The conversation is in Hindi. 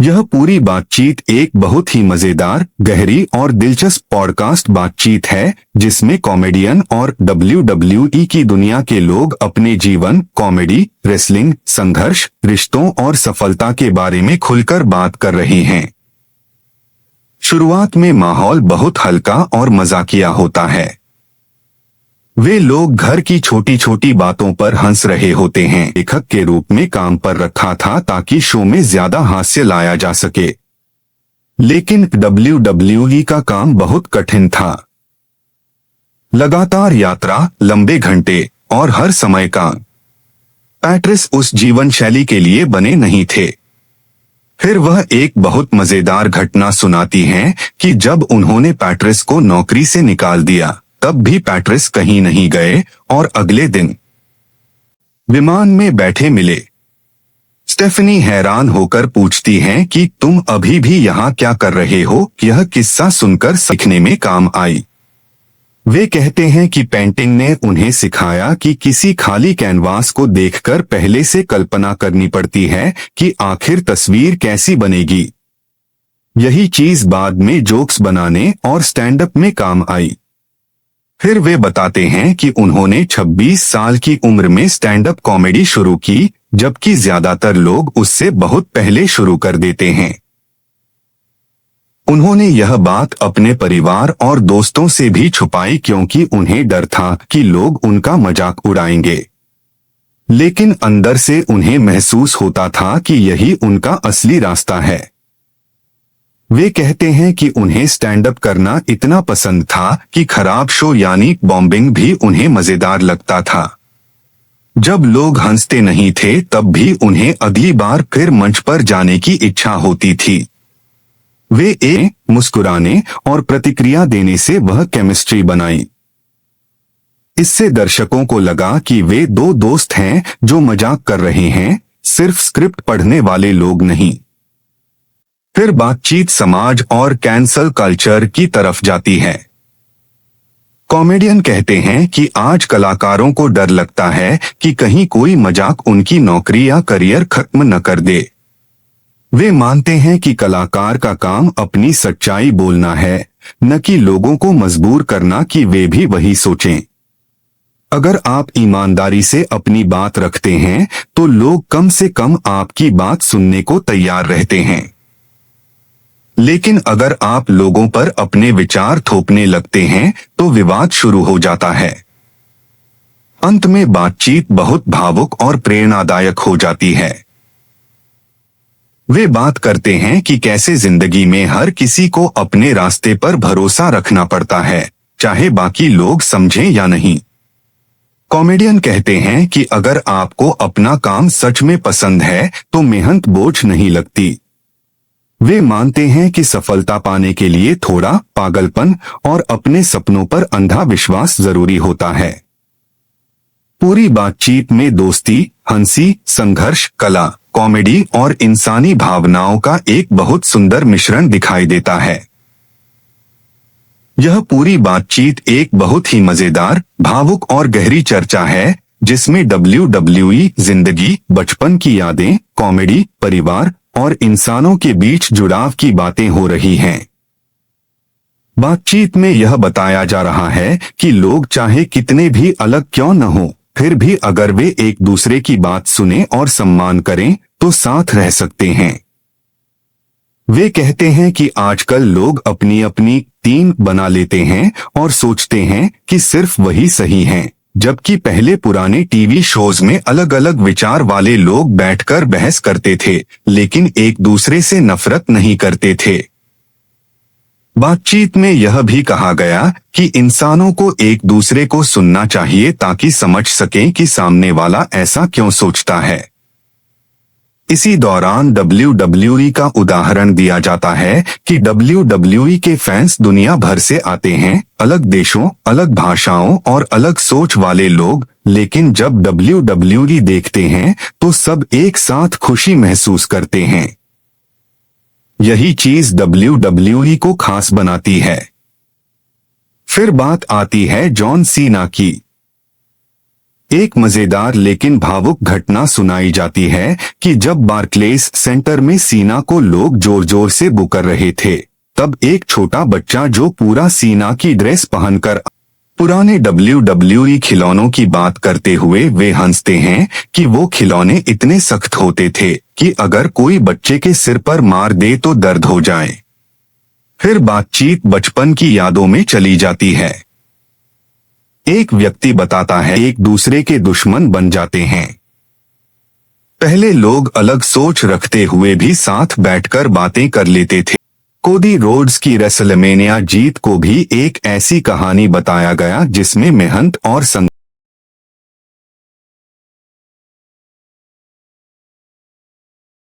यह पूरी बातचीत एक बहुत ही मजेदार, गहरी और दिलचस्प पॉडकास्ट बातचीत है जिसमें कॉमेडियन और WWE की दुनिया के लोग अपने जीवन, कॉमेडी, रेसलिंग, संघर्ष, रिश्तों और सफलता के बारे में खुलकर बात कर रहे हैं। शुरुआत में माहौल बहुत हल्का और मजाकिया होता है। वे लोग घर की छोटी छोटी बातों पर हंस रहे होते हैं। लेखक के रूप में काम पर रखा था ताकि शो में ज्यादा हास्य लाया जा सके, लेकिन WWE का काम बहुत कठिन था। लगातार यात्रा, लंबे घंटे और हर समय काम। पैट्रिस उस जीवन शैली के लिए बने नहीं थे। फिर वह एक बहुत मजेदार घटना सुनाती हैं कि जब उन्होंने पैट्रिस को नौकरी से निकाल दिया, तब भी पैट्रिस कहीं नहीं गए और अगले दिन विमान में बैठे मिले। स्टेफनी हैरान होकर पूछती हैं कि तुम अभी भी यहाँ क्या कर रहे हो। यह किस्सा सुनकर सीखने में काम आई। वे कहते हैं कि पेंटिंग ने उन्हें सिखाया कि किसी खाली कैनवास को देखकर पहले से कल्पना करनी पड़ती है कि आखिर तस्वीर कैसी बनेगी। यही चीज बाद में जोक्स बनाने और स्टैंड अप में काम आई। फिर वे बताते हैं कि उन्होंने 26 साल की उम्र में स्टैंड अप कॉमेडी शुरू की, जबकि ज्यादातर लोग उससे बहुत पहले शुरू कर देते हैं। उन्होंने यह बात अपने परिवार और दोस्तों से भी छुपाई क्योंकि उन्हें डर था कि लोग उनका मजाक उड़ाएंगे, लेकिन अंदर से उन्हें महसूस होता था कि यही उनका असली रास्ता है। वे कहते हैं कि उन्हें स्टैंड अप करना इतना पसंद था कि खराब शो यानी बॉम्बिंग भी उन्हें मजेदार लगता था। जब लोग हंसते नहीं थे तब भी उन्हें अगली बार फिर मंच पर जाने की इच्छा होती थी। वे मुस्कुराने और प्रतिक्रिया देने से वह केमिस्ट्री बनाई। इससे दर्शकों को लगा कि वे दो दोस्त हैं जो मजाक कर रहे हैं, सिर्फ स्क्रिप्ट पढ़ने वाले लोग नहीं। फिर बातचीत समाज और कैंसल कल्चर की तरफ जाती है। कॉमेडियन कहते हैं कि आज कलाकारों को डर लगता है कि कहीं कोई मजाक उनकी नौकरी या करियर खत्म न कर दे। वे मानते हैं कि कलाकार का काम अपनी सच्चाई बोलना है, न कि लोगों को मजबूर करना कि वे भी वही सोचें। अगर आप ईमानदारी से अपनी बात रखते हैं तो लोग कम से कम आपकी बात सुनने को तैयार रहते हैं, लेकिन अगर आप लोगों पर अपने विचार थोपने लगते हैं तो विवाद शुरू हो जाता है। अंत में बातचीत बहुत भावुक और प्रेरणादायक हो जाती है। वे बात करते हैं कि कैसे जिंदगी में हर किसी को अपने रास्ते पर भरोसा रखना पड़ता है, चाहे बाकी लोग समझें या नहीं। कॉमेडियन कहते हैं कि अगर आपको अपना काम सच में पसंद है तो मेहनत बोझ नहीं लगती। वे मानते हैं कि सफलता पाने के लिए थोड़ा पागलपन और अपने सपनों पर अंधा विश्वास जरूरी होता है। पूरी बातचीत में दोस्ती, हंसी, संघर्ष, कला, कॉमेडी और इंसानी भावनाओं का एक बहुत सुंदर मिश्रण दिखाई देता है। यह पूरी बातचीत एक बहुत ही मजेदार, भावुक और गहरी चर्चा है जिसमें WWE, जिंदगी, बचपन की यादें, कॉमेडी, परिवार और इंसानों के बीच जुड़ाव की बातें हो रही हैं। बातचीत में यह बताया जा रहा है कि लोग चाहे कितने भी अलग क्यों न हो, फिर भी अगर वे एक दूसरे की बात सुने और सम्मान करें तो साथ रह सकते हैं। वे कहते हैं कि आजकल लोग अपनी अपनी टीम बना लेते हैं और सोचते हैं कि सिर्फ वही सही हैं, जबकि पहले पुराने टीवी शोज में अलग अलग विचार वाले लोग बैठकर बहस करते थे, लेकिन एक दूसरे से नफरत नहीं करते थे। बातचीत में यह भी कहा गया कि इंसानों को एक दूसरे को सुनना चाहिए ताकि समझ सकें कि सामने वाला ऐसा क्यों सोचता है। इसी दौरान WWE का उदाहरण दिया जाता है कि WWE के फैंस दुनिया भर से आते हैं, अलग देशों, अलग भाषाओं और अलग सोच वाले लोग, लेकिन जब WWE देखते हैं तो सब एक साथ खुशी महसूस करते हैं। यही चीज WWE को खास बनाती है। फिर बात आती है जॉन सीना की। एक मजेदार लेकिन भावुक घटना सुनाई जाती है कि जब बार्कलेस सेंटर में सीना को लोग जोर जोर से पुकार रहे थे, तब एक छोटा बच्चा जो पूरा सीना की ड्रेस पहनकर पुराने WWE खिलौनों की बात करते हुए वे हंसते हैं कि वो खिलौने इतने सख्त होते थे कि अगर कोई बच्चे के सिर पर मार दे तो दर्द हो जाए। फिर बातचीत बचपन की यादों में चली जाती है। एक व्यक्ति बताता है एक दूसरे के दुश्मन बन जाते हैं। पहले लोग अलग सोच रखते हुए भी साथ बैठकर बातें कर लेते थे। कोडी रोड्स की रेसलमेनिया जीत को भी एक ऐसी कहानी बताया गया जिसमें मेहनत और